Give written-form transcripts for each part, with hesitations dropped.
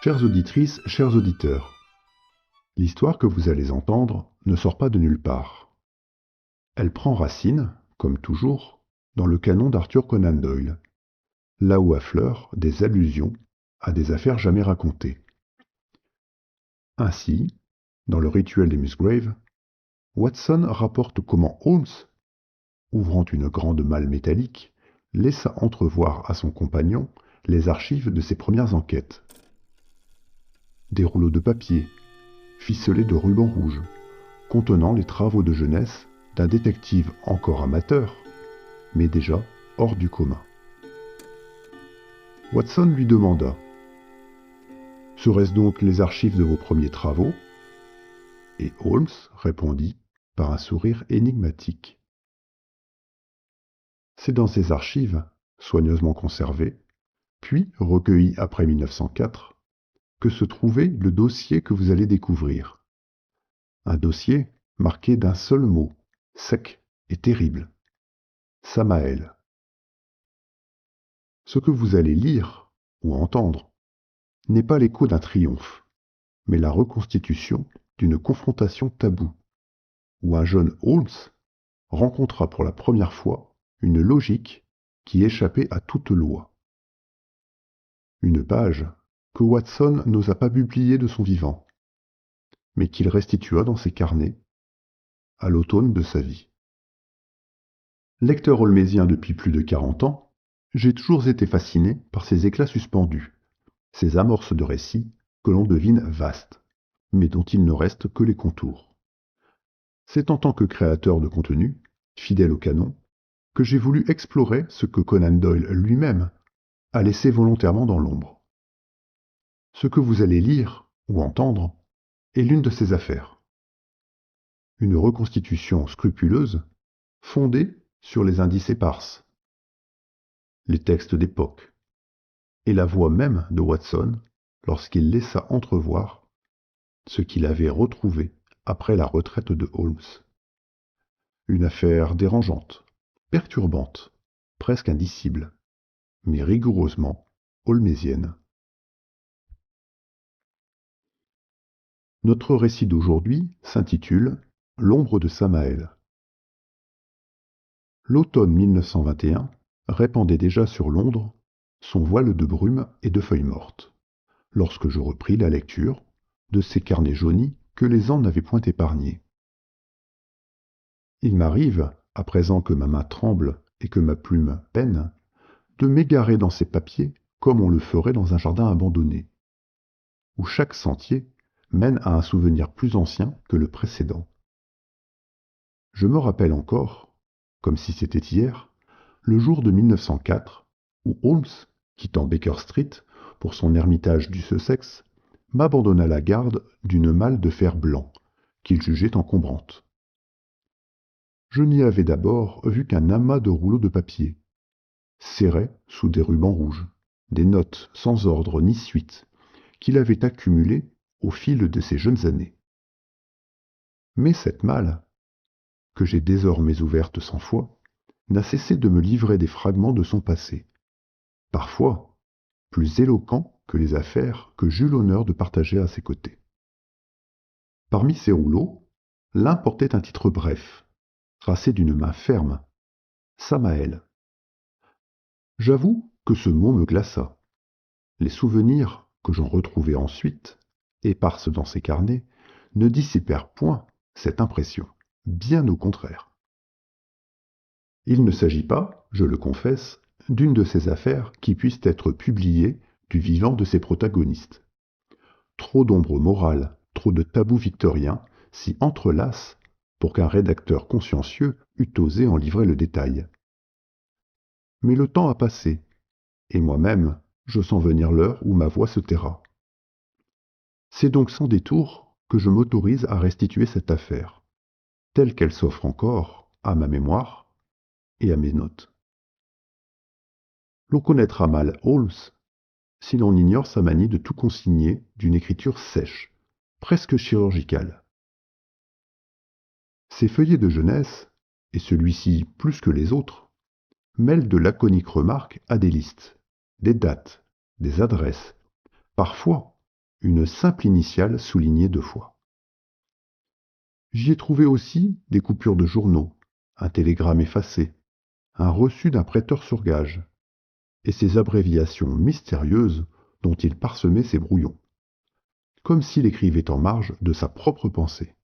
Chères auditrices, chers auditeurs, l'histoire que vous allez entendre ne sort pas de nulle part. Elle prend racine, comme toujours, dans le canon d'Arthur Conan Doyle, là où affleurent des allusions à des affaires jamais racontées. Ainsi, dans le rituel des Musgrave, Watson rapporte comment Holmes, ouvrant une grande malle métallique, laissa entrevoir à son compagnon les archives de ses premières enquêtes. Des rouleaux de papier, ficelés de rubans rouges, contenant les travaux de jeunesse d'un détective encore amateur, mais déjà hors du commun. Watson lui demanda « Seraient-ce donc les archives de vos premiers travaux ?» Et Holmes répondit par un sourire énigmatique. C'est dans ces archives, soigneusement conservées, puis recueillies après 1904, que se trouvait le dossier que vous allez découvrir. Un dossier marqué d'un seul mot, sec et terrible. Samael. Ce que vous allez lire ou entendre n'est pas l'écho d'un triomphe, mais la reconstitution d'une confrontation taboue, où un jeune Holmes rencontra pour la première fois une logique qui échappait à toute loi. Une page que Watson n'osa pas publier de son vivant, mais qu'il restitua dans ses carnets à l'automne de sa vie. Lecteur holmésien depuis plus de 40 ans, j'ai toujours été fasciné par ces éclats suspendus, ces amorces de récits que l'on devine vastes, mais dont il ne reste que les contours. C'est en tant que créateur de contenu, fidèle au canon, que j'ai voulu explorer ce que Conan Doyle lui-même a laissé volontairement dans l'ombre. Ce que vous allez lire ou entendre est l'une de ces affaires. Une reconstitution scrupuleuse, fondée sur les indices éparses, les textes d'époque, et la voix même de Watson lorsqu'il laissa entrevoir ce qu'il avait retrouvé après la retraite de Holmes. Une affaire dérangeante, perturbante, presque indicible, mais rigoureusement holmésienne. Notre récit d'aujourd'hui s'intitule « L'ombre de Samael ». L'automne 1921 répandait déjà sur Londres son voile de brume et de feuilles mortes, lorsque je repris la lecture de ces carnets jaunis que les ans n'avaient point épargnés. Il m'arrive, à présent que ma main tremble et que ma plume peine, de m'égarer dans ces papiers comme on le ferait dans un jardin abandonné, où chaque sentier mène à un souvenir plus ancien que le précédent. Je me rappelle encore, comme si c'était hier, le jour de 1904, où Holmes, quittant Baker Street pour son ermitage du Sussex, m'abandonna la garde d'une malle de fer blanc, qu'il jugeait encombrante. Je n'y avais d'abord vu qu'un amas de rouleaux de papier, serrés sous des rubans rouges, des notes sans ordre ni suite, qu'il avait accumulées au fil de ses jeunes années. Mais cette malle, que j'ai désormais ouverte 100 fois, n'a cessé de me livrer des fragments de son passé, parfois plus éloquents que les affaires que j'eus l'honneur de partager à ses côtés. Parmi ces rouleaux, l'un portait un titre bref, tracé d'une main ferme, Samael. J'avoue que ce mot me glaça. Les souvenirs que j'en retrouvai ensuite, éparses dans ces carnets, ne dissipèrent point cette impression, bien au contraire. Il ne s'agit pas, je le confesse, d'une de ces affaires qui puissent être publiées du vivant de ses protagonistes. Trop d'ombres morales, trop de tabous victoriens s'y entrelacent pour qu'un rédacteur consciencieux eût osé en livrer le détail. Mais le temps a passé, et moi-même, je sens venir l'heure où ma voix se taira. C'est donc sans détour que je m'autorise à restituer cette affaire, telle qu'elle s'offre encore à ma mémoire et à mes notes. L'on connaîtra mal Holmes si l'on ignore sa manie de tout consigner d'une écriture sèche, presque chirurgicale. Ses feuillets de jeunesse, et celui-ci plus que les autres, mêlent de laconiques remarques à des listes, des dates, des adresses, parfois une simple initiale soulignée 2 fois. J'y ai trouvé aussi des coupures de journaux, un télégramme effacé, un reçu d'un prêteur sur gage, et ces abréviations mystérieuses dont il parsemait ses brouillons, comme s'il écrivait en marge de sa propre pensée.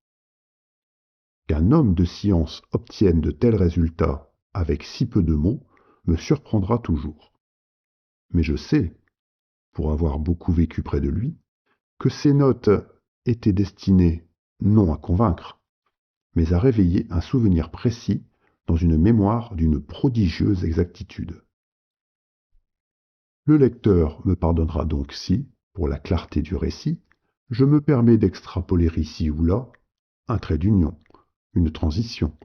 Qu'un homme de science obtienne de tels résultats avec si peu de mots me surprendra toujours. Mais je sais, pour avoir beaucoup vécu près de lui, que ces notes étaient destinées non à convaincre, mais à réveiller un souvenir précis dans une mémoire d'une prodigieuse exactitude. Le lecteur me pardonnera donc si, pour la clarté du récit, je me permets d'extrapoler ici ou là un trait d'union, une transition,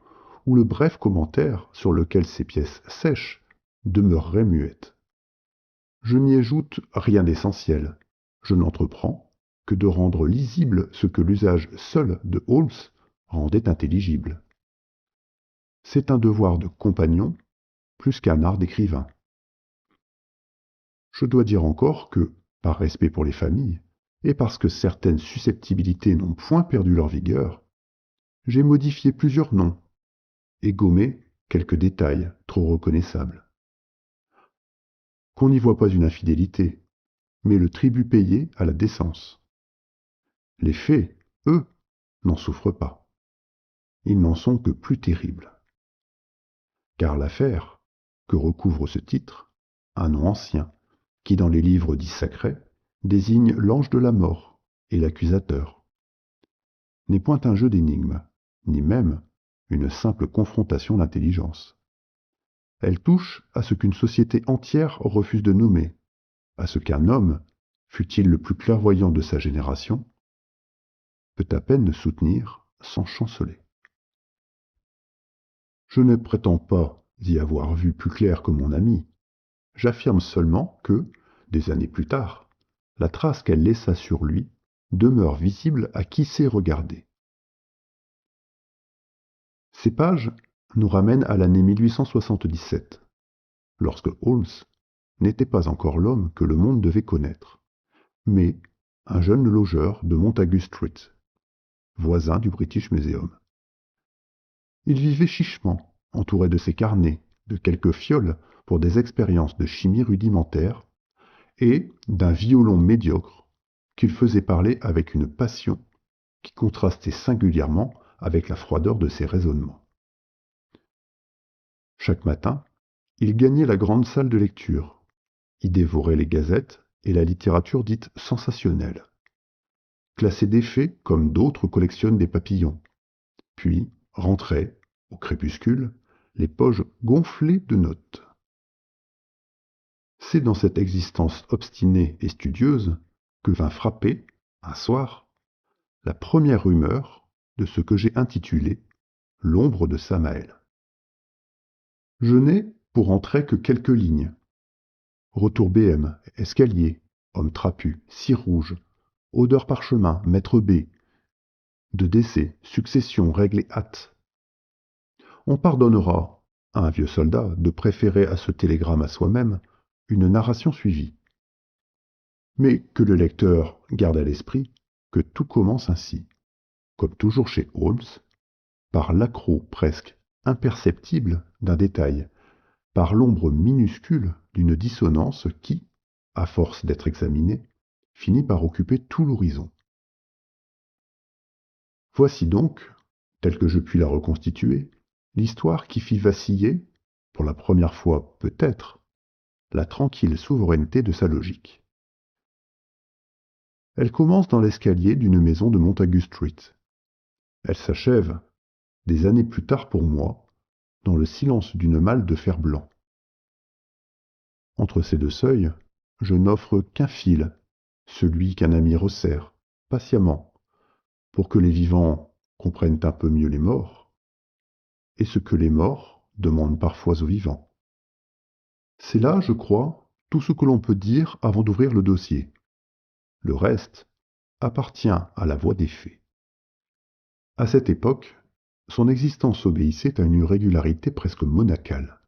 ou le bref commentaire sur lequel ces pièces sèches demeureraient muettes. Je n'y ajoute rien d'essentiel, je n'entreprends que de rendre lisible ce que l'usage seul de Holmes rendait intelligible. C'est un devoir de compagnon plus qu'un art d'écrivain. Je dois dire encore que, par respect pour les familles, et parce que certaines susceptibilités n'ont point perdu leur vigueur, j'ai modifié plusieurs noms et gommé quelques détails trop reconnaissables. Qu'on n'y voit pas une infidélité, mais le tribut payé à la décence. Les faits, eux, n'en souffrent pas. Ils n'en sont que plus terribles. Car l'affaire, que recouvre ce titre, un nom ancien, qui dans les livres dits sacrés désigne l'ange de la mort et l'accusateur, n'est point un jeu d'énigmes, ni même une simple confrontation d'intelligence. Elle touche à ce qu'une société entière refuse de nommer, à ce qu'un homme, fût-il le plus clairvoyant de sa génération, peut à peine soutenir sans chanceler. Je ne prétends pas y avoir vu plus clair que mon ami. J'affirme seulement que, des années plus tard, la trace qu'elle laissa sur lui demeure visible à qui sait regarder. Ces pages nous ramènent à l'année 1877, lorsque Holmes n'était pas encore l'homme que le monde devait connaître, mais un jeune logeur de Montagu Street, voisin du British Museum. Il vivait chichement, entouré de ses carnets, de quelques fioles pour des expériences de chimie rudimentaires, et d'un violon médiocre qu'il faisait parler avec une passion qui contrastait singulièrement avec la froideur de ses raisonnements. Chaque matin, il gagnait la grande salle de lecture, y dévorait les gazettes et la littérature dite sensationnelle, classait des faits comme d'autres collectionnent des papillons, puis rentrait, au crépuscule, les poches gonflées de notes. C'est dans cette existence obstinée et studieuse que vint frapper, un soir, la première rumeur de ce que j'ai intitulé l'ombre de Samaël. Je n'ai pour entrée que quelques lignes. Retour BM, escalier, homme trapu, cire rouge, odeur parchemin, maître B, de décès, succession, règle et hâte. On pardonnera à un vieux soldat de préférer à ce télégramme à soi-même une narration suivie. Mais que le lecteur garde à l'esprit que tout commence ainsi, comme toujours chez Holmes, par l'accroc presque imperceptible d'un détail, par l'ombre minuscule d'une dissonance qui, à force d'être examinée, finit par occuper tout l'horizon. Voici donc, telle que je puis la reconstituer, l'histoire qui fit vaciller, pour la première fois peut-être, la tranquille souveraineté de sa logique. Elle commence dans l'escalier d'une maison de Montagu Street. Elle s'achève, des années plus tard pour moi, dans le silence d'une malle de fer blanc. Entre ces deux seuils, je n'offre qu'un fil, celui qu'un ami resserre, patiemment, pour que les vivants comprennent un peu mieux les morts, et ce que les morts demandent parfois aux vivants. C'est là, je crois, tout ce que l'on peut dire avant d'ouvrir le dossier. Le reste appartient à la voie des faits. À cette époque, son existence obéissait à une régularité presque monacale.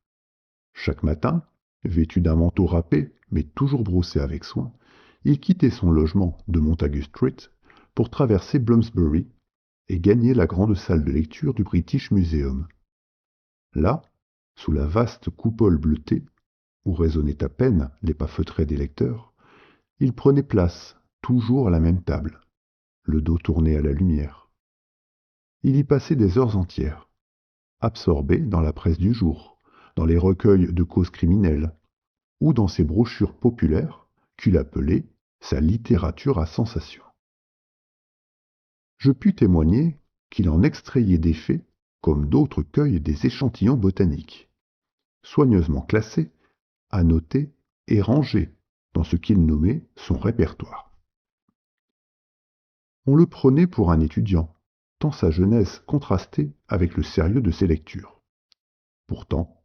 Chaque matin, vêtu d'un manteau râpé, mais toujours brossé avec soin, il quittait son logement de Montagu Street pour traverser Bloomsbury et gagner la grande salle de lecture du British Museum. Là, sous la vaste coupole bleutée, où résonnaient à peine les pas feutrés des lecteurs, il prenait place, toujours à la même table, le dos tourné à la lumière. Il y passait des heures entières, absorbé dans la presse du jour, dans les recueils de causes criminelles, ou dans ces brochures populaires qu'il appelait sa littérature à sensation. Je pus témoigner qu'il en extrayait des faits comme d'autres cueillent des échantillons botaniques, soigneusement classés, annotés et rangés dans ce qu'il nommait son répertoire. On le prenait pour un étudiant, tant sa jeunesse contrastait avec le sérieux de ses lectures. Pourtant,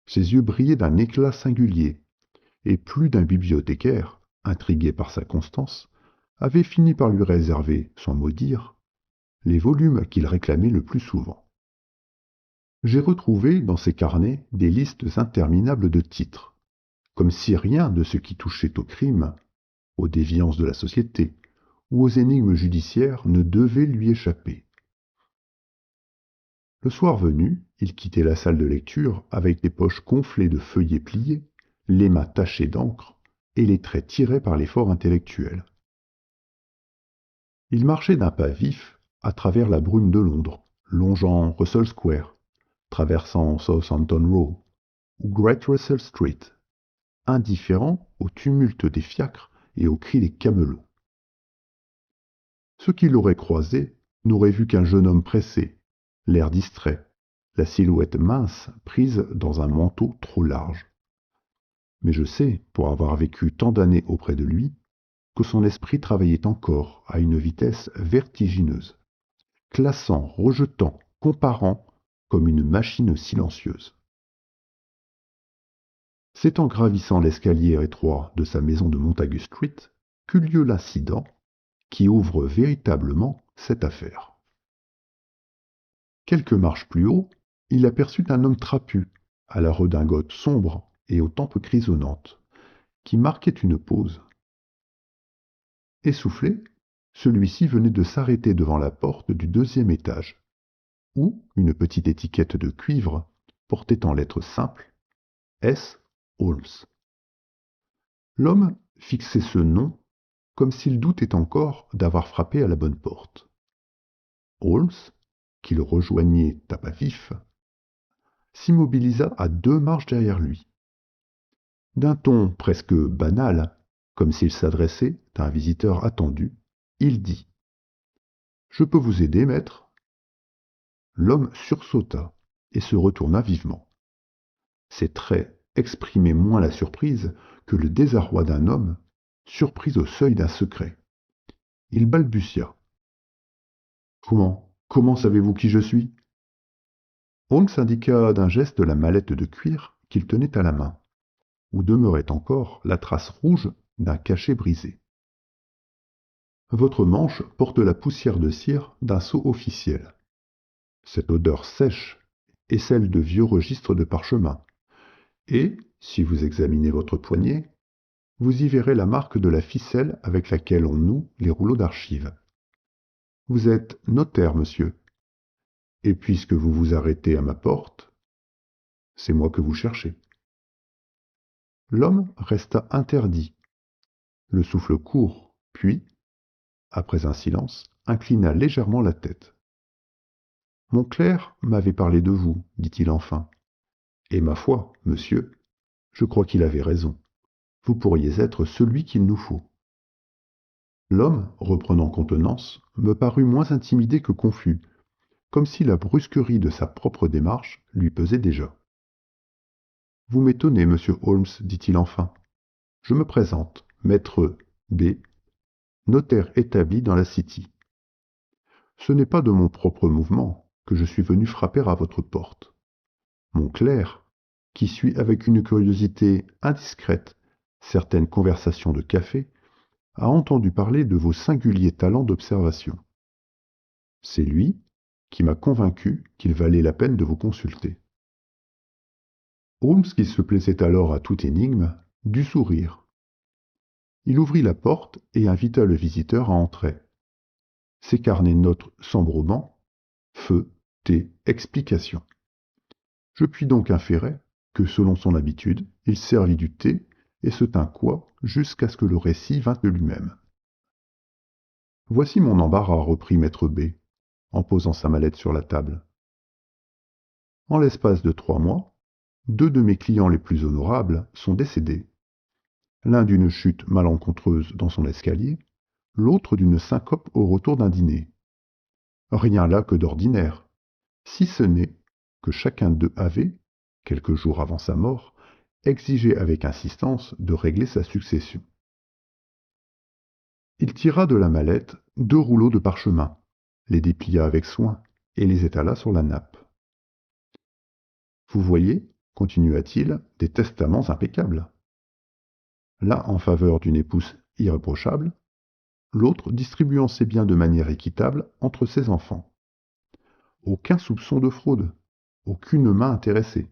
ses yeux brillaient d'un éclat singulier, et plus d'un bibliothécaire, intrigué par sa constance, avait fini par lui réserver, sans mot dire, les volumes qu'il réclamait le plus souvent. J'ai retrouvé dans ses carnets des listes interminables de titres, comme si rien de ce qui touchait au crime, aux déviances de la société ou aux énigmes judiciaires ne devait lui échapper. Le soir venu, il quittait la salle de lecture avec les poches gonflées de feuillets pliés, les mains tachées d'encre et les traits tirés par l'effort intellectuel. Il marchait d'un pas vif à travers la brume de Londres, longeant Russell Square, traversant Southampton Row ou Great Russell Street, indifférent au tumulte des fiacres et aux cris des camelots. Ceux qui l'auraient croisé n'auraient vu qu'un jeune homme pressé, l'air distrait, la silhouette mince prise dans un manteau trop large. Mais je sais, pour avoir vécu tant d'années auprès de lui, que son esprit travaillait encore à une vitesse vertigineuse, classant, rejetant, comparant comme une machine silencieuse. C'est en gravissant l'escalier étroit de sa maison de Montagu Street qu'eut lieu l'incident qui ouvre véritablement cette affaire. Quelques marches plus haut, il aperçut un homme trapu, à la redingote sombre et aux tempes grisonnantes, qui marquait une pause. Essoufflé, celui-ci venait de s'arrêter devant la porte du deuxième étage, où une petite étiquette de cuivre portait en lettres simples S. Holmes. L'homme fixait ce nom comme s'il doutait encore d'avoir frappé à la bonne porte. Holmes, qui le rejoignait à pas vif, s'immobilisa à 2 marches derrière lui. D'un ton presque banal, comme s'il s'adressait à un visiteur attendu, il dit « Je peux vous aider, maître ?» L'homme sursauta et se retourna vivement. Ses traits exprimaient moins la surprise que le désarroi d'un homme surpris au seuil d'un secret. Il balbutia. « Comment savez-vous qui je suis ?» Holmes indiqua d'un geste la mallette de cuir qu'il tenait à la main, où demeurait encore la trace rouge d'un cachet brisé. Votre manche porte la poussière de cire d'un sceau officiel. Cette odeur sèche est celle de vieux registres de parchemin. Et, si vous examinez votre poignet, vous y verrez la marque de la ficelle avec laquelle on noue les rouleaux d'archives. Vous êtes notaire, monsieur. Et puisque vous vous arrêtez à ma porte, c'est moi que vous cherchez. L'homme resta interdit, le souffle court, puis, après un silence, inclina légèrement la tête. Mon clerc m'avait parlé de vous, dit-il enfin. Et ma foi, monsieur, je crois qu'il avait raison. Vous pourriez être celui qu'il nous faut. L'homme, reprenant contenance, me parut moins intimidé que confus, comme si la brusquerie de sa propre démarche lui pesait déjà. Vous m'étonnez, monsieur Holmes, dit-il enfin. Je me présente, maître B, notaire établi dans la City. Ce n'est pas de mon propre mouvement que je suis venu frapper à votre porte. Mon clerc, qui suit avec une curiosité indiscrète certaines conversations de café, a entendu parler de vos singuliers talents d'observation. C'est lui qui m'a convaincu qu'il valait la peine de vous consulter. Holmes, qui se plaisait alors à toute énigme, dut sourire. Il ouvrit la porte et invita le visiteur à entrer. Ses carnets notent sombrement, feu, thé, explication. Je puis donc inférer que, selon son habitude, il servit du thé et se tint coi jusqu'à ce que le récit vînt de lui-même. Voici mon embarras, reprit maître B, en posant sa mallette sur la table. En l'espace de 3 mois, 2 de mes clients les plus honorables sont décédés. L'un d'une chute malencontreuse dans son escalier, l'autre d'une syncope au retour d'un dîner. Rien là que d'ordinaire, si ce n'est que chacun d'eux avait, quelques jours avant sa mort, exigé avec insistance de régler sa succession. Il tira de la mallette 2 rouleaux de parchemin, les déplia avec soin et les étala sur la nappe. Vous voyez, continua-t-il, des testaments impeccables. L'un en faveur d'une épouse irréprochable, l'autre distribuant ses biens de manière équitable entre ses enfants. Aucun soupçon de fraude, aucune main intéressée.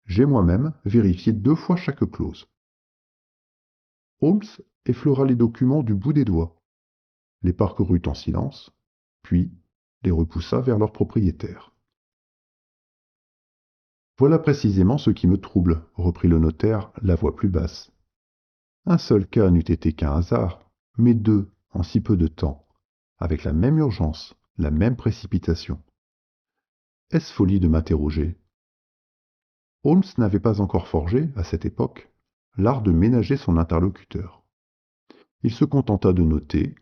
J'ai moi-même vérifié 2 fois chaque clause. Holmes effleura les documents du bout des doigts, les parcourut en silence, puis les repoussa vers leur propriétaire. Voilà précisément ce qui me trouble, reprit le notaire, la voix plus basse. Un seul cas n'eût été qu'un hasard, mais 2 en si peu de temps, avec la même urgence, la même précipitation. Est-ce folie de m'interroger? Holmes n'avait pas encore forgé, à cette époque, l'art de ménager son interlocuteur. Il se contenta de noter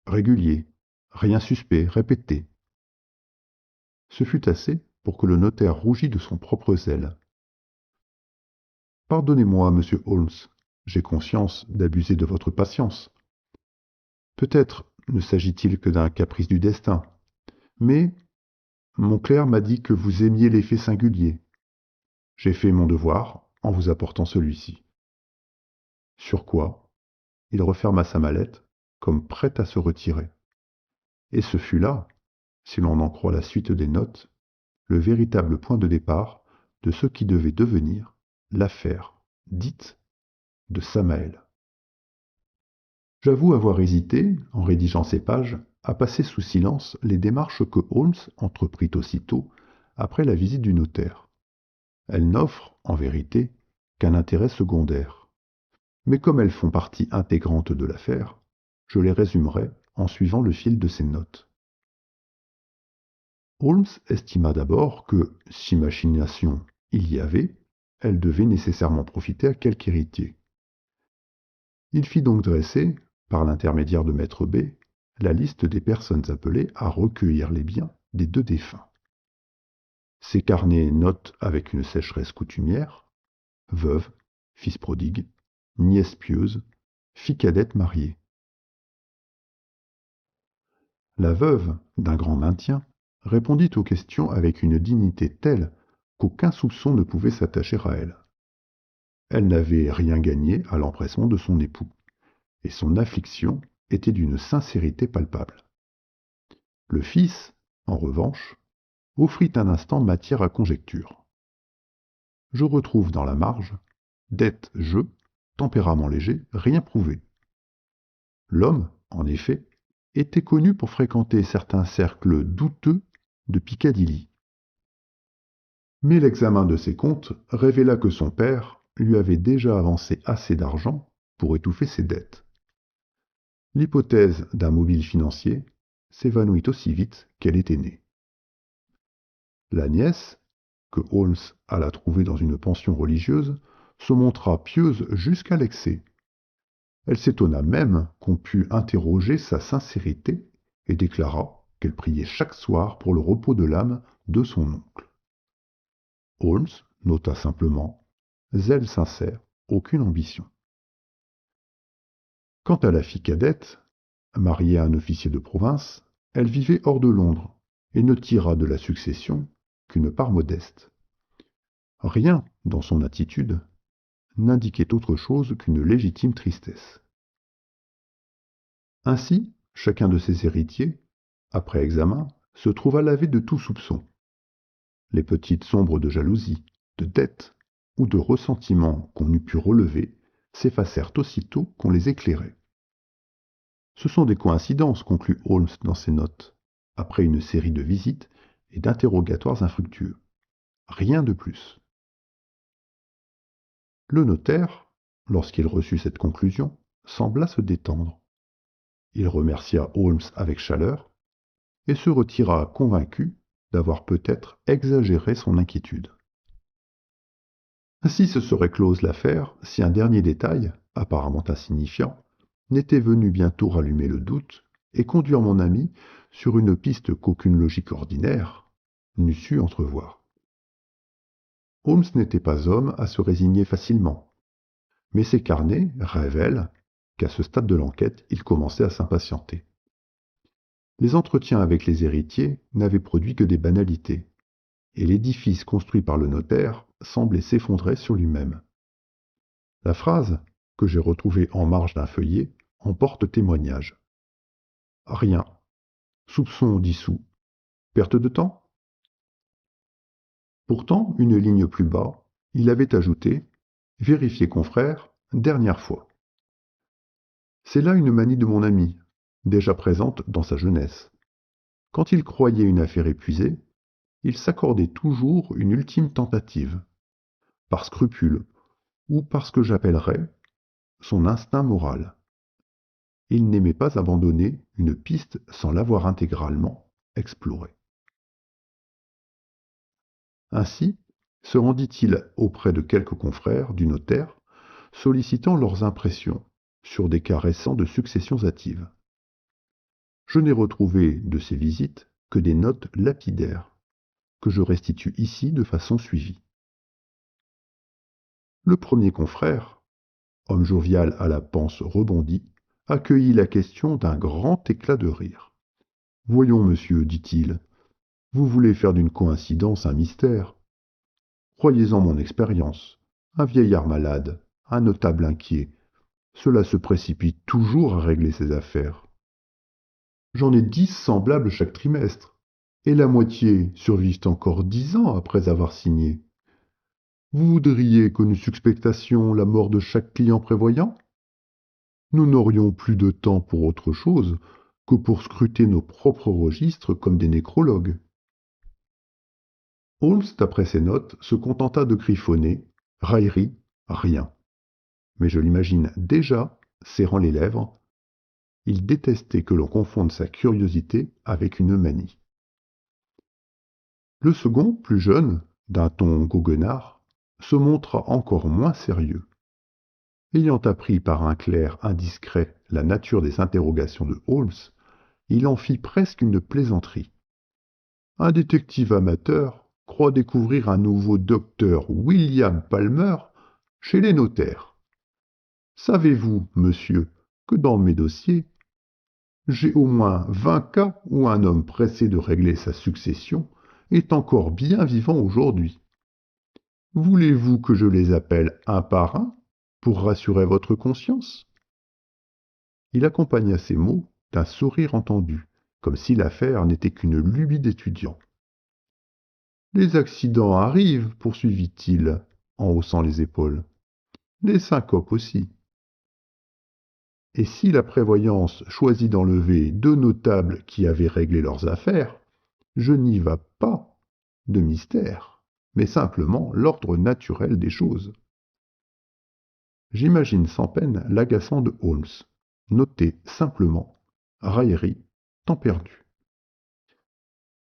régulier, rien suspect, répété. Ce fut assez pour que le notaire rougît de son propre zèle. Pardonnez-moi, monsieur Holmes, j'ai conscience d'abuser de votre patience. Peut-être ne s'agit-il que d'un caprice du destin, mais mon clerc m'a dit que vous aimiez l'effet singulier. J'ai fait mon devoir en vous apportant celui-ci. Sur quoi, il referma sa mallette, comme prêt à se retirer. Et ce fut là, si l'on en croit la suite des notes, le véritable point de départ de ce qui devait devenir l'affaire dite de Samael. J'avoue avoir hésité, en rédigeant ces pages, à passer sous silence les démarches que Holmes entreprit aussitôt après la visite du notaire. Elles n'offrent, en vérité, qu'un intérêt secondaire. Mais comme elles font partie intégrante de l'affaire, je les résumerai en suivant le fil de ces notes. Holmes estima d'abord que, si machination il y avait, elle devait nécessairement profiter à quelque héritier. Il fit donc dresser, par l'intermédiaire de maître B, la liste des personnes appelées à recueillir les biens des 2 défunts. Ces carnets notent avec une sécheresse coutumière veuve, fils prodigue, nièce pieuse, fille cadette mariée. La veuve, d'un grand maintien, répondit aux questions avec une dignité telle qu'aucun soupçon ne pouvait s'attacher à elle. Elle n'avait rien gagné à l'empressement de son époux, et son affliction était d'une sincérité palpable. Le fils, en revanche, offrit un instant matière à conjecture. Je retrouve dans la marge dette, jeu, tempérament léger, rien prouvé. L'homme, en effet, était connu pour fréquenter certains cercles douteux de Piccadilly. Mais l'examen de ses comptes révéla que son père lui avait déjà avancé assez d'argent pour étouffer ses dettes. L'hypothèse d'un mobile financier s'évanouit aussi vite qu'elle était née. La nièce, que Holmes alla trouver dans une pension religieuse, se montra pieuse jusqu'à l'excès. Elle s'étonna même qu'on pût interroger sa sincérité et déclara qu'elle priait chaque soir pour le repos de l'âme de son oncle. Holmes nota simplement zèle sincère, aucune ambition. Quant à la fille cadette, mariée à un officier de province, elle vivait hors de Londres et ne tira de la succession qu'une part modeste. Rien dans son attitude n'indiquait autre chose qu'une légitime tristesse. Ainsi, chacun de ses héritiers, après examen, se trouva lavé de tout soupçon. Les petites sombres de jalousie, de dette ou de ressentiment qu'on eût pu relever s'effacèrent aussitôt qu'on les éclairait. Ce sont des coïncidences, conclut Holmes dans ses notes, après une série de visites et d'interrogatoires infructueux. Rien de plus. Le notaire, lorsqu'il reçut cette conclusion, sembla se détendre. Il remercia Holmes avec chaleur et se retira convaincu d'avoir peut-être exagéré son inquiétude. Ainsi se serait close l'affaire si un dernier détail, apparemment insignifiant, n'était venu bientôt rallumer le doute et conduire mon ami sur une piste qu'aucune logique ordinaire n'eût su entrevoir. Holmes n'était pas homme à se résigner facilement, mais ses carnets révèlent qu'à ce stade de l'enquête, il commençait à s'impatienter. Les entretiens avec les héritiers n'avaient produit que des banalités, et l'édifice construit par le notaire semblait s'effondrer sur lui-même. La phrase, que j'ai retrouvée en marge d'un feuillet, en porte témoignage. Rien. Soupçon dissous. Perte de temps? Pourtant, une ligne plus bas, il avait ajouté « Vérifiez, confrère, dernière fois ». C'est là une manie de mon ami, déjà présente dans sa jeunesse. Quand il croyait une affaire épuisée, il s'accordait toujours une ultime tentative, par scrupule, ou par ce que j'appellerais son instinct moral. Il n'aimait pas abandonner une piste sans l'avoir intégralement explorée. Ainsi, se rendit-il auprès de quelques confrères du notaire, sollicitant leurs impressions sur des cas récents de successions hâtives. Je n'ai retrouvé de ces visites que des notes lapidaires, que je restitue ici de façon suivie. Le premier confrère, homme jovial à la panse rebondie, accueillit la question d'un grand éclat de rire. Voyons, monsieur, dit-il, vous voulez faire d'une coïncidence un mystère. Croyez-en mon expérience. Un vieillard malade, un notable inquiet, cela se précipite toujours à régler ses affaires. J'en ai 10 semblables chaque trimestre, et la moitié survivent encore 10 ans après avoir signé. Vous voudriez que nous suspectassions la mort de chaque client prévoyant? Nous n'aurions plus de temps pour autre chose que pour scruter nos propres registres comme des nécrologues. Holmes, d'après ses notes, se contenta de griffonner « raillerie, rien ». Mais je l'imagine déjà serrant les lèvres. Il détestait que l'on confonde sa curiosité avec une manie. Le second, plus jeune, d'un ton goguenard, se montra encore moins sérieux. Ayant appris par un clerc indiscret la nature des interrogations de Holmes, il en fit presque une plaisanterie. Un détective amateur croit découvrir un nouveau docteur William Palmer chez les notaires. Savez-vous, monsieur, que dans mes dossiers, j'ai au moins 20 cas où un homme pressé de régler sa succession est encore bien vivant aujourd'hui. Voulez-vous que je les appelle un par un pour rassurer votre conscience? Il accompagna ces mots d'un sourire entendu, comme si l'affaire n'était qu'une lubie d'étudiant. Les accidents arrivent, poursuivit-il, en haussant les épaules. Les syncopes aussi. Et si la prévoyance choisit d'enlever 2 notables qui avaient réglé leurs affaires, je n'y vois pas de mystère, mais simplement l'ordre naturel des choses. J'imagine sans peine l'agacement de Holmes. Notez simplement raillerie, temps perdu.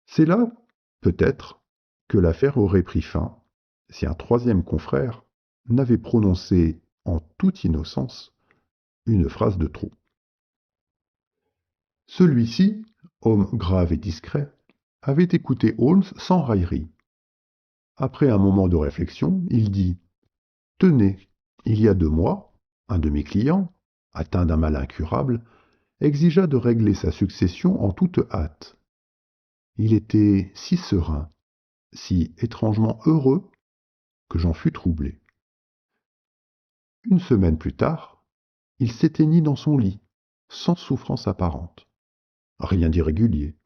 C'est là, peut-être, que l'affaire aurait pris fin si un troisième confrère n'avait prononcé, en toute innocence, une phrase de trop. Celui-ci, homme grave et discret, avait écouté Holmes sans raillerie. Après un moment de réflexion, il dit « Tenez, il y a 2 mois, un de mes clients, atteint d'un mal incurable, exigea de régler sa succession en toute hâte. Il était si serein, si étrangement heureux, que j'en fus troublé. Une semaine plus tard, il s'éteignit dans son lit, sans souffrance apparente. Rien d'irrégulier.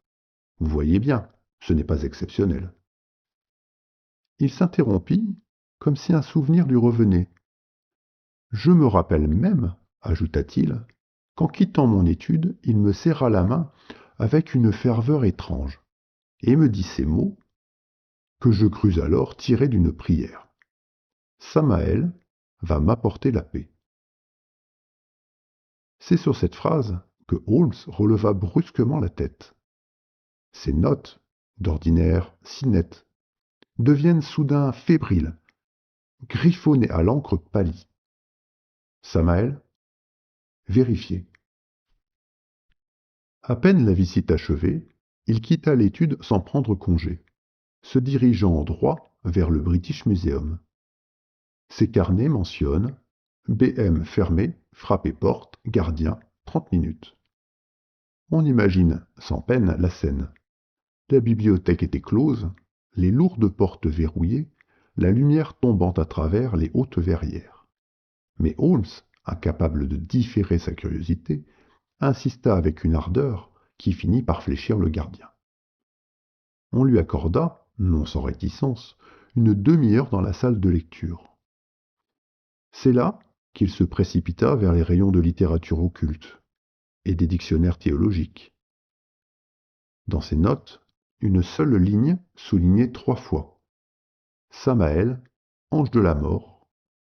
Vous voyez bien, ce n'est pas exceptionnel. Il s'interrompit, comme si un souvenir lui revenait. Je me rappelle même, ajouta-t-il, qu'en quittant mon étude, il me serra la main avec une ferveur étrange, et me dit ces mots que je crus alors tirés d'une prière. Samael va m'apporter la paix. C'est sur cette phrase que Holmes releva brusquement la tête. Ses notes, d'ordinaire si nettes, deviennent soudain fébriles, griffonnées à l'encre pâlie. Samael, vérifiez. À peine la visite achevée, il quitta l'étude sans prendre congé, se dirigeant droit vers le British Museum. Ses carnets mentionnent BM fermé, frappé porte, gardien, 30 minutes. On imagine sans peine la scène. La bibliothèque était close, les lourdes portes verrouillées, la lumière tombant à travers les hautes verrières. Mais Holmes, incapable de différer sa curiosité, insista avec une ardeur qui finit par fléchir le gardien. On lui accorda, non sans réticence, une demi-heure dans la salle de lecture. C'est là qu'il se précipita vers les rayons de littérature occulte et des dictionnaires théologiques. Dans ses notes, une seule ligne soulignée 3 fois. Samaël, ange de la mort,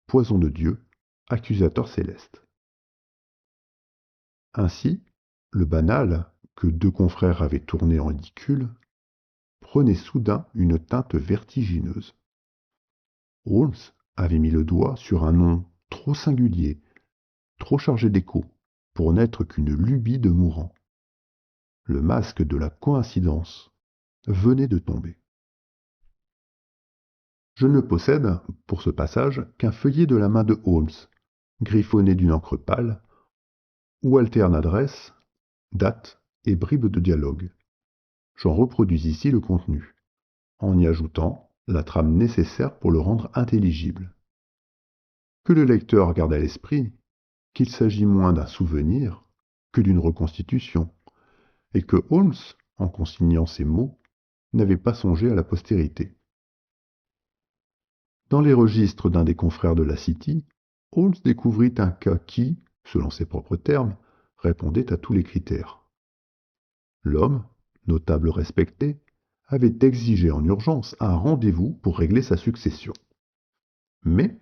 poison de Dieu, accusateur céleste. Ainsi, le banal, que 2 confrères avaient tourné en ridicule, prenait soudain une teinte vertigineuse. Holmes avait mis le doigt sur un nom trop singulier, trop chargé d'écho, pour n'être qu'une lubie de mourant. Le masque de la coïncidence venait de tomber. Je ne possède, pour ce passage, qu'un feuillet de la main de Holmes, griffonné d'une encre pâle, où alternent adresse, date et bribes de dialogue. J'en reproduis ici le contenu, en y ajoutant la trame nécessaire pour le rendre intelligible. Que le lecteur garde à l'esprit qu'il s'agit moins d'un souvenir que d'une reconstitution, et que Holmes, en consignant ces mots, n'avait pas songé à la postérité. Dans les registres d'un des confrères de la City, Holmes découvrit un cas qui, selon ses propres termes, répondait à tous les critères. L'homme, notable respecté, avait exigé en urgence un rendez-vous pour régler sa succession. Mais,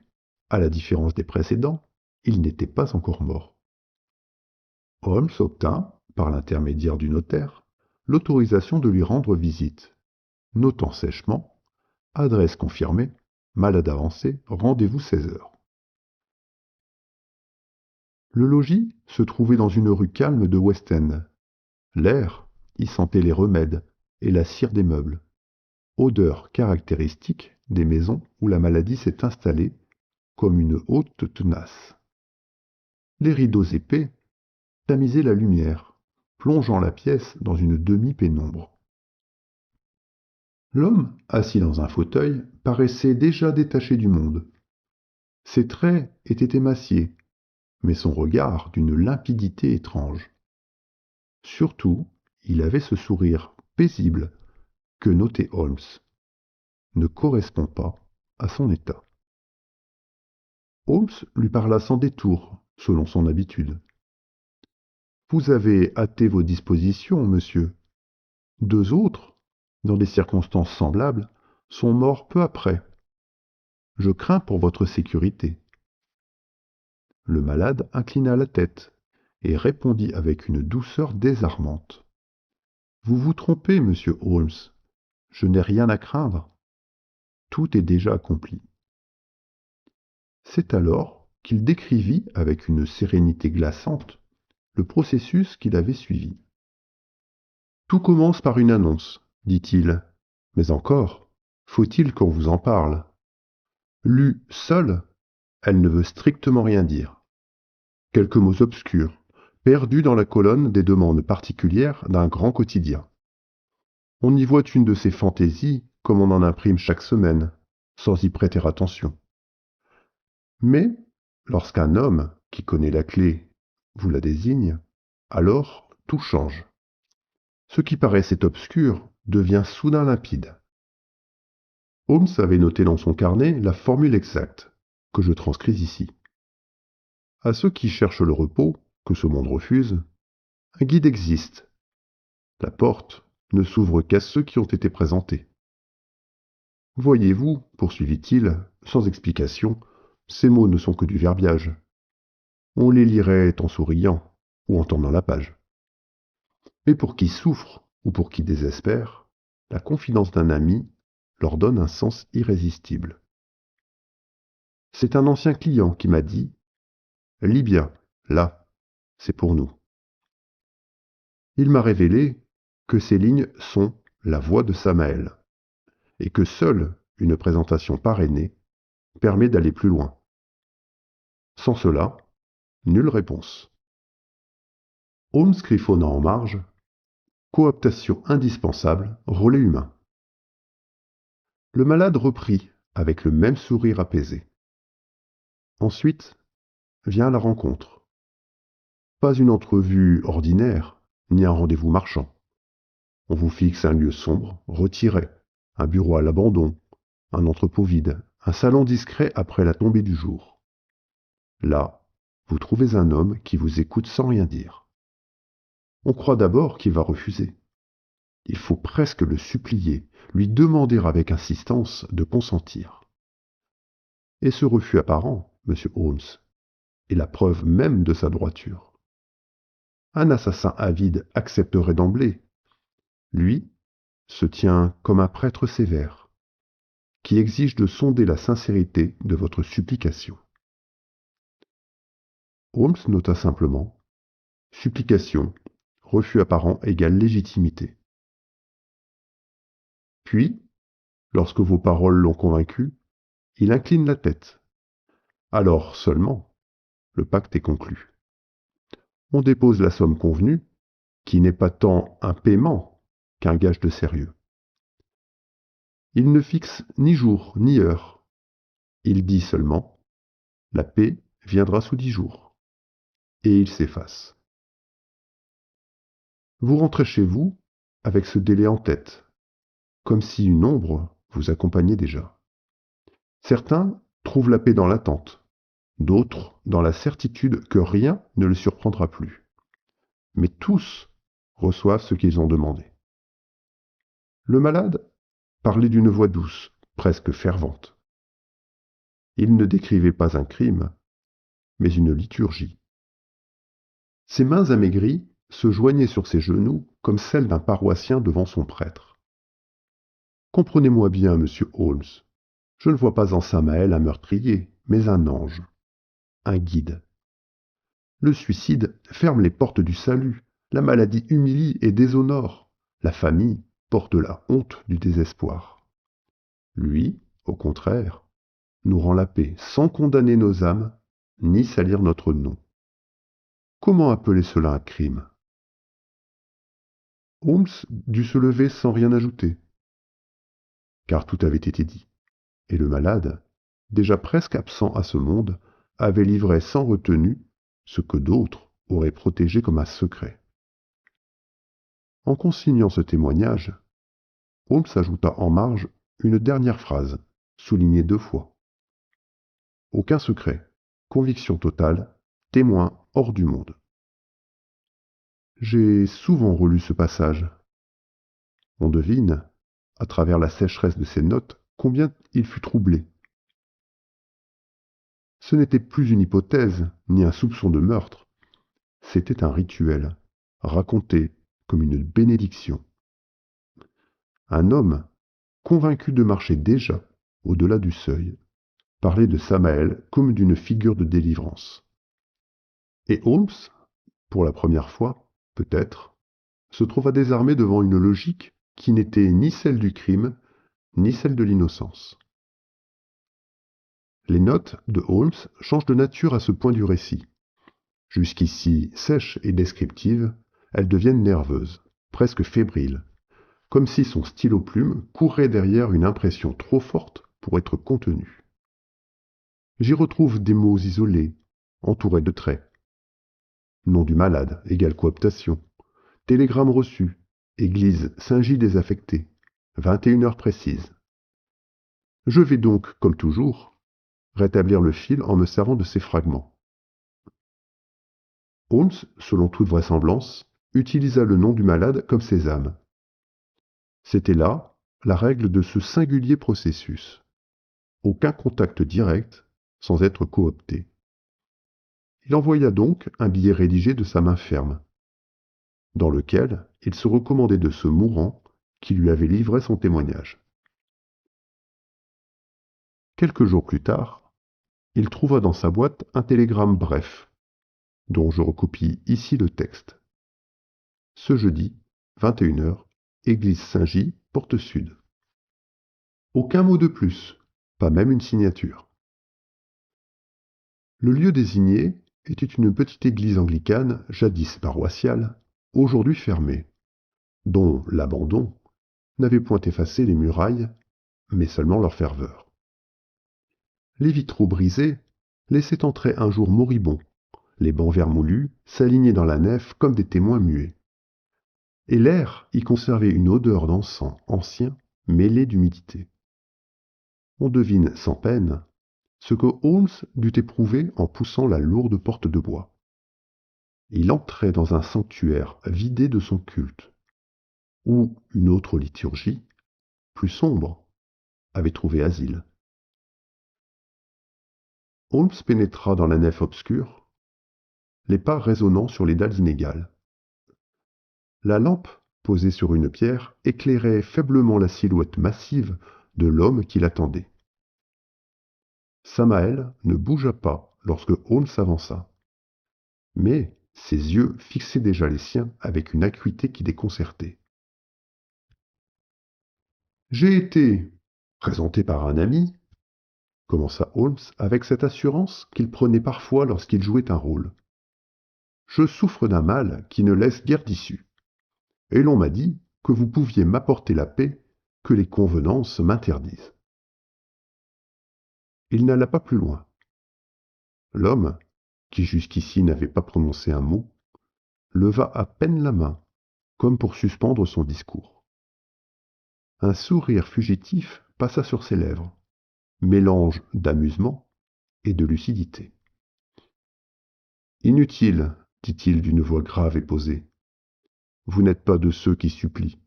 à la différence des précédents, il n'était pas encore mort. Holmes obtint, par l'intermédiaire du notaire, l'autorisation de lui rendre visite, notant sèchement adresse confirmée, malade avancé, rendez-vous 16 heures. Le logis se trouvait dans une rue calme de West End. L'air y sentait les remèdes et la cire des meubles, odeur caractéristique des maisons où la maladie s'est installée comme une hôte tenace. Les rideaux épais tamisaient la lumière, plongeant la pièce dans une demi-pénombre. L'homme, assis dans un fauteuil, paraissait déjà détaché du monde. Ses traits étaient émaciés, mais son regard d'une limpidité étrange. Surtout, il avait ce sourire paisible que notait Holmes, ne correspond pas à son état. Holmes lui parla sans détour, selon son habitude. Vous avez hâté vos dispositions, monsieur. 2 autres, dans des circonstances semblables, sont morts peu après. Je crains pour votre sécurité. Le malade inclina la tête et répondit avec une douceur désarmante. Vous vous trompez, monsieur Holmes. Je n'ai rien à craindre. Tout est déjà accompli. C'est alors qu'il décrivit avec une sérénité glaçante le processus qu'il avait suivi. Tout commence par une annonce, dit-il, mais encore, faut-il qu'on vous en parle. Lue seule, elle ne veut strictement rien dire. Quelques mots obscurs, perdus dans la colonne des demandes particulières d'un grand quotidien. On y voit une de ces fantaisies comme on en imprime chaque semaine, sans y prêter attention. Mais, lorsqu'un homme qui connaît la clé vous la désigne, alors tout change. Ce qui paraissait obscur devient soudain limpide. Holmes avait noté dans son carnet la formule exacte, que je transcris ici. À ceux qui cherchent le repos, que ce monde refuse, un guide existe. La porte ne s'ouvre qu'à ceux qui ont été présentés. Voyez-vous, poursuivit-il, sans explication, ces mots ne sont que du verbiage. On les lirait en souriant ou en tournant la page. Mais pour qui souffre ou pour qui désespère, la confidence d'un ami leur donne un sens irrésistible. C'est un ancien client qui m'a dit « Lis bien, là, c'est pour nous ». Il m'a révélé que ces lignes sont la voix de Samaël et que seule une présentation parrainée permet d'aller plus loin. Sans cela, nulle réponse. Holmes griffonna en marge, cooptation indispensable, relais humain. Le malade reprit avec le même sourire apaisé. Ensuite vient la rencontre. Pas une entrevue ordinaire, ni un rendez-vous marchand. On vous fixe un lieu sombre, retiré, un bureau à l'abandon, un entrepôt vide, un salon discret après la tombée du jour. Là, vous trouvez un homme qui vous écoute sans rien dire. On croit d'abord qu'il va refuser. Il faut presque le supplier, lui demander avec insistance de consentir. Et ce refus apparent, monsieur Holmes, est la preuve même de sa droiture. Un assassin avide accepterait d'emblée. Lui se tient comme un prêtre sévère, qui exige de sonder la sincérité de votre supplication. Holmes nota simplement « Supplication, refus apparent égale légitimité ». Puis, lorsque vos paroles l'ont convaincu, il incline la tête. Alors seulement, le pacte est conclu. On dépose la somme convenue, qui n'est pas tant un paiement qu'un gage de sérieux. Il ne fixe ni jour ni heure. Il dit seulement « La paix viendra sous 10 jours ». Et il s'efface. Vous rentrez chez vous avec ce délai en tête, comme si une ombre vous accompagnait déjà. Certains trouvent la paix dans l'attente, d'autres dans la certitude que rien ne le surprendra plus. Mais tous reçoivent ce qu'ils ont demandé. Le malade parlait d'une voix douce, presque fervente. Il ne décrivait pas un crime, mais une liturgie. Ses mains amaigries se joignaient sur ses genoux comme celles d'un paroissien devant son prêtre. Comprenez-moi bien, monsieur Holmes, je ne vois pas en Samaël un meurtrier, mais un ange, un guide. Le suicide ferme les portes du salut, la maladie humilie et déshonore, la famille porte la honte du désespoir. Lui, au contraire, nous rend la paix sans condamner nos âmes, ni salir notre nom. Comment appeler cela un crime? Holmes dut se lever sans rien ajouter, car tout avait été dit, et le malade, déjà presque absent à ce monde, avait livré sans retenue ce que d'autres auraient protégé comme un secret. En consignant ce témoignage, Holmes ajouta en marge une dernière phrase, soulignée 2 fois. Aucun secret, conviction totale, témoin hors du monde. J'ai souvent relu ce passage. On devine, à travers la sécheresse de ses notes, combien il fut troublé. Ce n'était plus une hypothèse, ni un soupçon de meurtre. C'était un rituel, raconté comme une bénédiction. Un homme, convaincu de marcher déjà au-delà du seuil, parlait de Samaël comme d'une figure de délivrance. Et Holmes, pour la première fois, peut-être, se trouva désarmé devant une logique qui n'était ni celle du crime, ni celle de l'innocence. Les notes de Holmes changent de nature à ce point du récit. Jusqu'ici sèches et descriptives, elles deviennent nerveuses, presque fébriles, comme si son stylo-plume courait derrière une impression trop forte pour être contenue. J'y retrouve des mots isolés, entourés de traits. Nom du malade égale cooptation. Télégramme reçu. Église Saint-Gilles désaffectée. 21 heures précises. Je vais donc, comme toujours, rétablir le fil en me servant de ces fragments. Holmes, selon toute vraisemblance, utilisa le nom du malade comme sésame. C'était là la règle de ce singulier processus. Aucun contact direct sans être coopté. Il envoya donc un billet rédigé de sa main ferme, dans lequel il se recommandait de ce mourant qui lui avait livré son témoignage. Quelques jours plus tard, il trouva dans sa boîte un télégramme bref, dont je recopie ici le texte. Ce jeudi, 21h, église Saint-Gy, porte sud. Aucun mot de plus, pas même une signature. Le lieu désigné était une petite église anglicane, jadis paroissiale, aujourd'hui fermée, dont l'abandon n'avait point effacé les murailles, mais seulement leur ferveur. Les vitraux brisés laissaient entrer un jour moribond, les bancs vermoulus s'alignaient dans la nef comme des témoins muets. Et l'air y conservait une odeur d'encens ancien mêlée d'humidité. On devine sans peine ce que Holmes dut éprouver en poussant la lourde porte de bois. Il entrait dans un sanctuaire vidé de son culte, où une autre liturgie, plus sombre, avait trouvé asile. Holmes pénétra dans la nef obscure, les pas résonnant sur les dalles inégales. La lampe, posée sur une pierre, éclairait faiblement la silhouette massive de l'homme qui l'attendait. Samael ne bougea pas lorsque Holmes s'avança, mais ses yeux fixaient déjà les siens avec une acuité qui déconcertait. J'ai été présenté par un ami, commença Holmes avec cette assurance qu'il prenait parfois lorsqu'il jouait un rôle. Je souffre d'un mal qui ne laisse guère d'issue, et l'on m'a dit que vous pouviez m'apporter la paix que les convenances m'interdisent. Il n'alla pas plus loin. L'homme, qui jusqu'ici n'avait pas prononcé un mot, leva à peine la main, comme pour suspendre son discours. Un sourire fugitif passa sur ses lèvres, mélange d'amusement et de lucidité. Inutile, dit-il d'une voix grave et posée. Vous n'êtes pas de ceux qui supplient.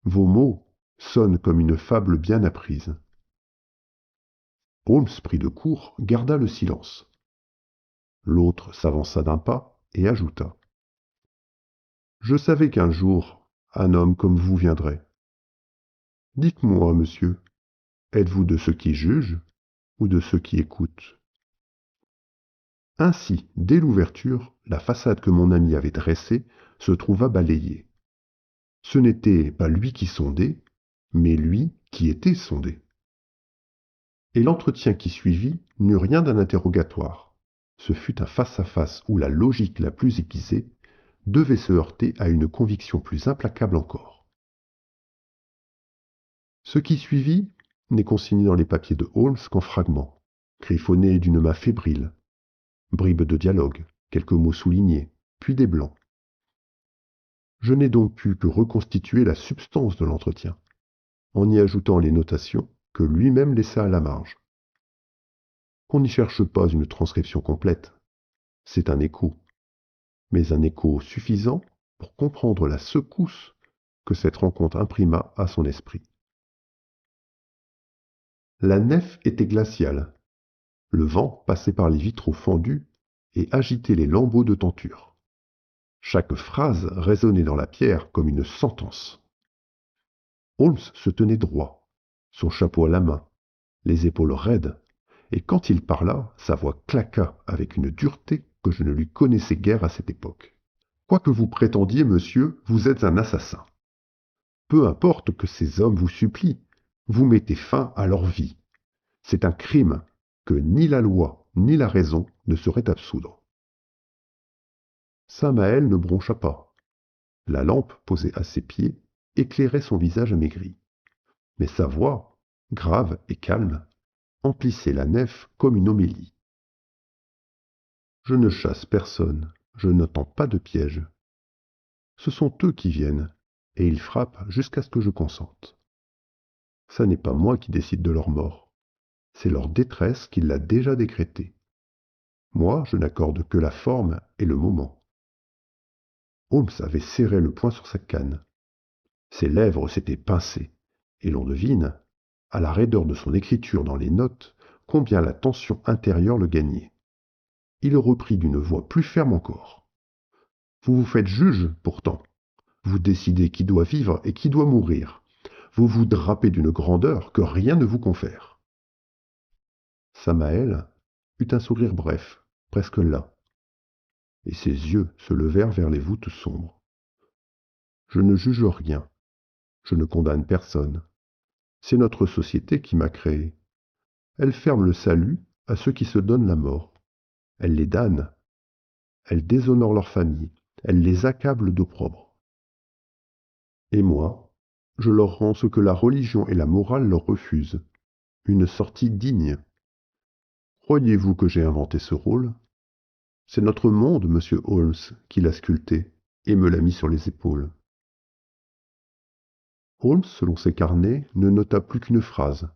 Vos mots sonnent comme une fable bien apprise. Holmes, pris de court, garda le silence. L'autre s'avança d'un pas et ajouta. Je savais qu'un jour, un homme comme vous viendrait. Dites-moi, monsieur, êtes-vous de ceux qui jugent ou de ceux qui écoutent? Ainsi, dès l'ouverture, la façade que mon ami avait dressée se trouva balayée. Ce n'était pas lui qui sondait, mais lui qui était sondé. Et l'entretien qui suivit n'eut rien d'un interrogatoire. Ce fut un face-à-face où la logique la plus aiguisée devait se heurter à une conviction plus implacable encore. Ce qui suivit n'est consigné dans les papiers de Holmes qu'en fragments, griffonnés d'une main fébrile, bribes de dialogue, quelques mots soulignés, puis des blancs. Je n'ai donc pu que reconstituer la substance de l'entretien, en y ajoutant les notations que lui-même laissa à la marge. On n'y cherche pas une transcription complète, c'est un écho, mais un écho suffisant pour comprendre la secousse que cette rencontre imprima à son esprit. La nef était glaciale. Le vent passait par les vitraux fendus et agitait les lambeaux de tenture. Chaque phrase résonnait dans la pierre comme une sentence. Holmes se tenait droit, son chapeau à la main, les épaules raides, et quand il parla, sa voix claqua avec une dureté que je ne lui connaissais guère à cette époque. Quoi que vous prétendiez, monsieur, vous êtes un assassin. Peu importe que ces hommes vous supplient, vous mettez fin à leur vie. C'est un crime que ni la loi ni la raison ne sauraient absoudre. Samael ne broncha pas. La lampe posée à ses pieds éclairait son visage amaigri. Mais sa voix, grave et calme, emplissait la nef comme une homélie. Je ne chasse personne, je n'attends pas de piège. Ce sont eux qui viennent, et ils frappent jusqu'à ce que je consente. Ça n'est pas moi qui décide de leur mort, c'est leur détresse qui l'a déjà décrétée. Moi, je n'accorde que la forme et le moment. Holmes avait serré le poing sur sa canne. Ses lèvres s'étaient pincées, et l'on devine, à la raideur de son écriture dans les notes, combien la tension intérieure le gagnait. Il reprit d'une voix plus ferme encore. Vous vous faites juge, pourtant. Vous décidez qui doit vivre et qui doit mourir. Vous vous drapez d'une grandeur que rien ne vous confère. Samael eut un sourire bref, presque las, et ses yeux se levèrent vers les voûtes sombres. Je ne juge rien, je ne condamne personne. C'est notre société qui m'a créé. Elle ferme le salut à ceux qui se donnent la mort. Elle les damne, elle déshonore leur famille, elle les accable d'opprobre. Et moi, je leur rends ce que la religion et la morale leur refusent, une sortie digne. Croyez-vous que j'ai inventé ce rôle? C'est notre monde, monsieur Holmes, qui l'a sculpté et me l'a mis sur les épaules. Holmes, selon ses carnets, ne nota plus qu'une phrase.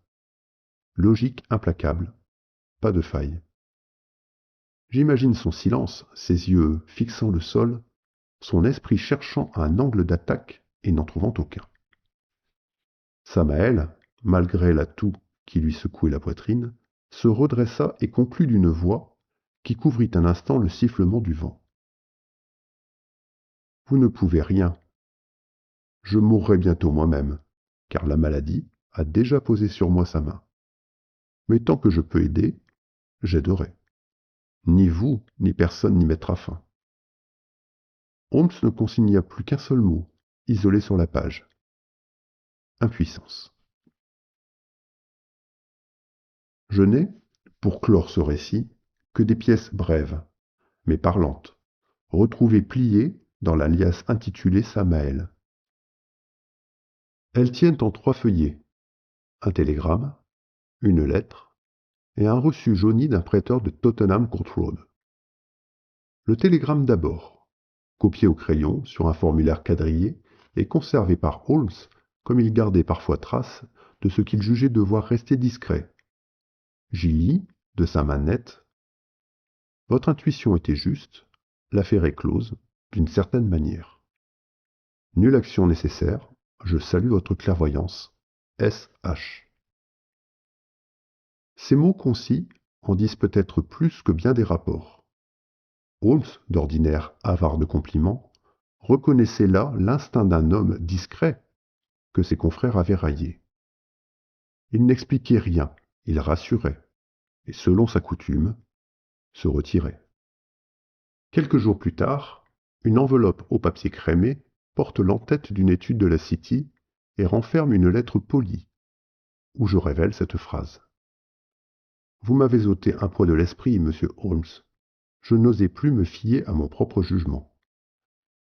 Logique implacable, pas de faille. J'imagine son silence, ses yeux fixant le sol, son esprit cherchant un angle d'attaque et n'en trouvant aucun. Samael, malgré la toux qui lui secouait la poitrine, se redressa et conclut d'une voix qui couvrit un instant le sifflement du vent. Vous ne pouvez rien. Je mourrai bientôt moi-même, car la maladie a déjà posé sur moi sa main. Mais tant que je peux aider, j'aiderai. Ni vous, ni personne n'y mettra fin. Holmes ne consigna plus qu'un seul mot, isolé sur la page. Impuissance. Je n'ai, pour clore ce récit, que des pièces brèves, mais parlantes, retrouvées pliées dans la liasse intitulée Samael. Elles tiennent en 3 feuillets, un télégramme, une lettre et un reçu jauni d'un prêteur de Tottenham Court Road. Le télégramme d'abord, copié au crayon sur un formulaire quadrillé et conservé par Holmes comme il gardait parfois trace de ce qu'il jugeait devoir rester discret. J'y lis, de sa main nette: Votre intuition était juste, l'affaire est close, d'une certaine manière. Nulle action nécessaire, je salue votre clairvoyance. S.H. Ces mots concis en disent peut-être plus que bien des rapports. Holmes, d'ordinaire avare de compliments, reconnaissait là l'instinct d'un homme discret que ses confrères avaient raillé. Il n'expliquait rien, il rassurait, et selon sa coutume, se retirait. Quelques jours plus tard, une enveloppe au papier crémé porte l'entête d'une étude de la City et renferme une lettre polie, où je révèle cette phrase. Vous m'avez ôté un poids de l'esprit, monsieur Holmes. Je n'osais plus me fier à mon propre jugement.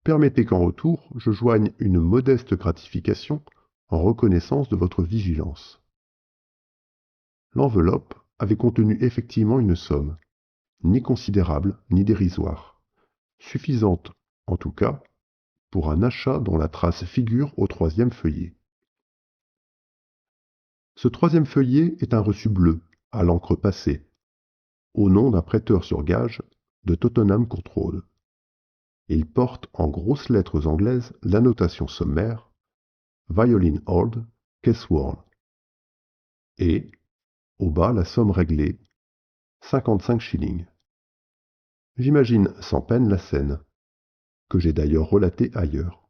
Permettez qu'en retour, je joigne une modeste gratification en reconnaissance de votre vigilance. L'enveloppe avait contenu effectivement une somme, ni considérable ni dérisoire, suffisante, en tout cas, pour un achat dont la trace figure au 3e feuillet. Ce 3e feuillet est un reçu bleu, à l'encre passée, au nom d'un prêteur sur gage de Tottenham Court Road. Il porte en grosses lettres anglaises l'annotation sommaire Violin Old, Kesworth. Et, au bas, la somme réglée, 55 shillings. J'imagine sans peine la scène, que j'ai d'ailleurs relatée ailleurs.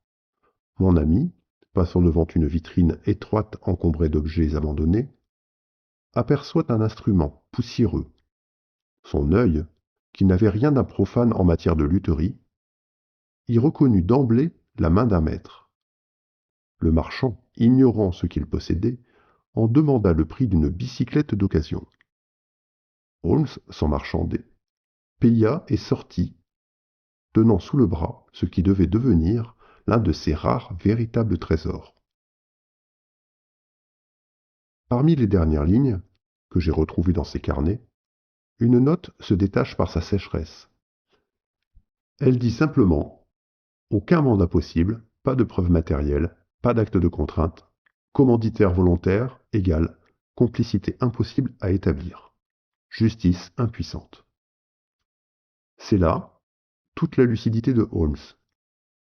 Mon ami, passant devant une vitrine étroite encombrée d'objets abandonnés, aperçoit un instrument poussiéreux. Son œil, qui n'avait rien d'un profane en matière de lutherie, y reconnut d'emblée la main d'un maître. Le marchand, ignorant ce qu'il possédait, en demanda le prix d'une bicyclette d'occasion. Holmes, sans marchander, paya et sortit, tenant sous le bras ce qui devait devenir l'un de ses rares véritables trésors. Parmi les dernières lignes, que j'ai retrouvées dans ses carnets, une note se détache par sa sécheresse. Elle dit simplement: aucun mandat possible, pas de preuves matérielles, pas d'acte de contrainte, commanditaire volontaire égale complicité impossible à établir, justice impuissante. C'est là toute la lucidité de Holmes.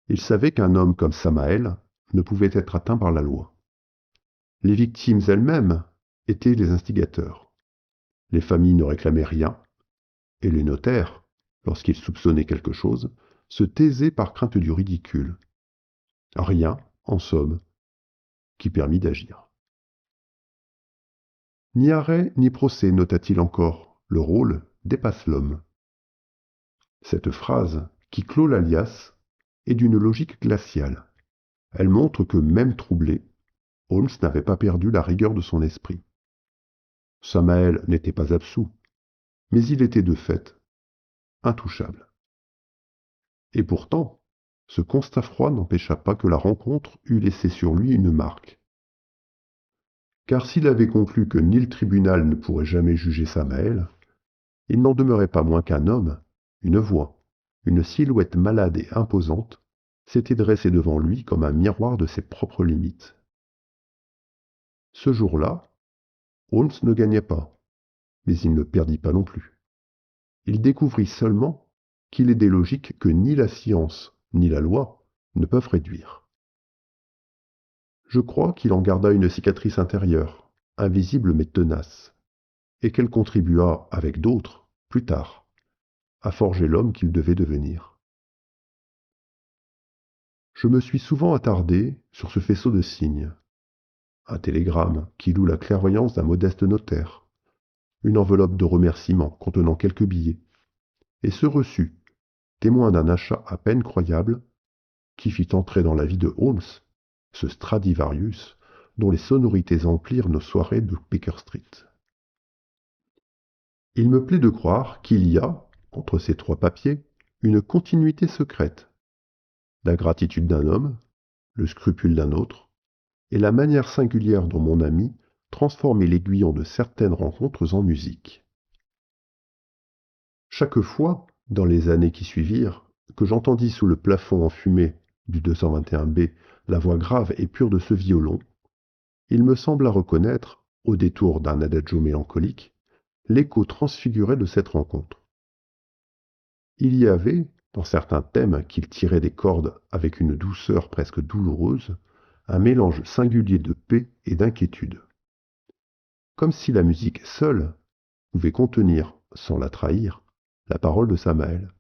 Il savait qu'un homme comme Samael ne pouvait être atteint par la loi. Les victimes elles-mêmes étaient les instigateurs. Les familles ne réclamaient rien, et les notaires, lorsqu'ils soupçonnaient quelque chose, se taisaient par crainte du ridicule. Rien, en somme, qui permit d'agir. Ni arrêt ni procès, nota-t-il encore, le rôle dépasse l'homme. Cette phrase, qui clôt l'alias, est d'une logique glaciale. Elle montre que, même troublé, Holmes n'avait pas perdu la rigueur de son esprit. Samael n'était pas absous, mais il était de fait intouchable. Et pourtant, ce constat froid n'empêcha pas que la rencontre eût laissé sur lui une marque. Car s'il avait conclu que ni le tribunal ne pourrait jamais juger Samael, il n'en demeurait pas moins qu'un homme, une voix, une silhouette malade et imposante, s'était dressé devant lui comme un miroir de ses propres limites. Ce jour-là, Holmes ne gagnait pas, mais il ne perdit pas non plus. Il découvrit seulement qu'il est des logiques que ni la science ni la loi ne peuvent réduire. Je crois qu'il en garda une cicatrice intérieure, invisible mais tenace, et qu'elle contribua, avec d'autres, plus tard, à forger l'homme qu'il devait devenir. Je me suis souvent attardé sur ce faisceau de signes. Un télégramme qui loue la clairvoyance d'un modeste notaire, une enveloppe de remerciements contenant quelques billets, et ce reçu, témoin d'un achat à peine croyable, qui fit entrer dans la vie de Holmes ce Stradivarius dont les sonorités emplirent nos soirées de Baker Street. Il me plaît de croire qu'il y a, entre ces trois papiers, une continuité secrète. La gratitude d'un homme, le scrupule d'un autre, et la manière singulière dont mon ami transformait l'aiguillon de certaines rencontres en musique. Chaque fois, dans les années qui suivirent, que j'entendis sous le plafond enfumé du 221B la voix grave et pure de ce violon, il me sembla reconnaître, au détour d'un adagio mélancolique, l'écho transfiguré de cette rencontre. Il y avait, dans certains thèmes qu'il tirait des cordes avec une douceur presque douloureuse, un mélange singulier de paix et d'inquiétude. Comme si la musique seule pouvait contenir, sans la trahir, la parole de Samael.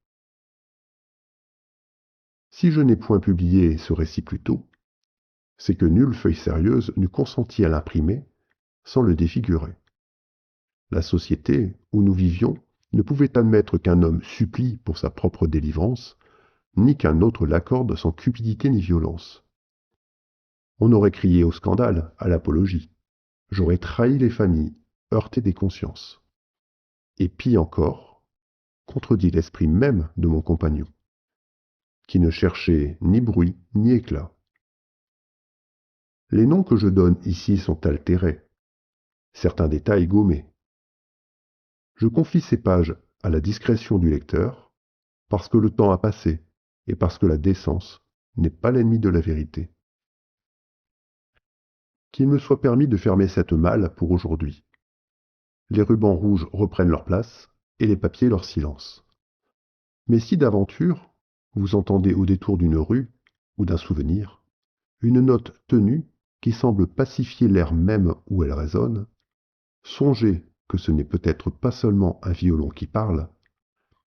Si je n'ai point publié ce récit plus tôt, c'est que nulle feuille sérieuse n'eût consenti à l'imprimer sans le défigurer. La société où nous vivions ne pouvait admettre qu'un homme supplie pour sa propre délivrance, ni qu'un autre l'accorde sans cupidité ni violence. On aurait crié au scandale, à l'apologie. J'aurais trahi les familles, heurté des consciences. Et pis encore, contredit l'esprit même de mon compagnon, qui ne cherchait ni bruit ni éclat. Les noms que je donne ici sont altérés, certains détails gommés. Je confie ces pages à la discrétion du lecteur, parce que le temps a passé et parce que la décence n'est pas l'ennemi de la vérité. Qu'il me soit permis de fermer cette malle pour aujourd'hui. Les rubans rouges reprennent leur place et les papiers leur silence. Mais si d'aventure, vous entendez au détour d'une rue ou d'un souvenir, une note tenue qui semble pacifier l'air même où elle résonne, songez que ce n'est peut-être pas seulement un violon qui parle,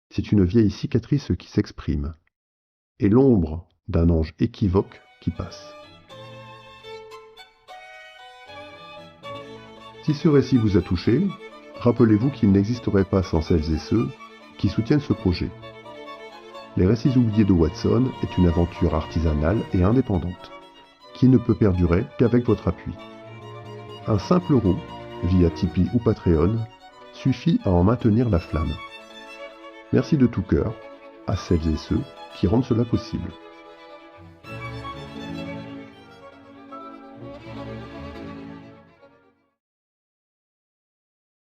c'est une vieille cicatrice qui s'exprime, et l'ombre d'un ange équivoque qui passe. Si ce récit vous a touché, rappelez-vous qu'il n'existerait pas sans celles et ceux qui soutiennent ce projet. Les récits oubliés de Watson est une aventure artisanale et indépendante, qui ne peut perdurer qu'avec votre appui. Un simple euro, via Tipeee ou Patreon, suffit à en maintenir la flamme. Merci de tout cœur à celles et ceux qui rendent cela possible.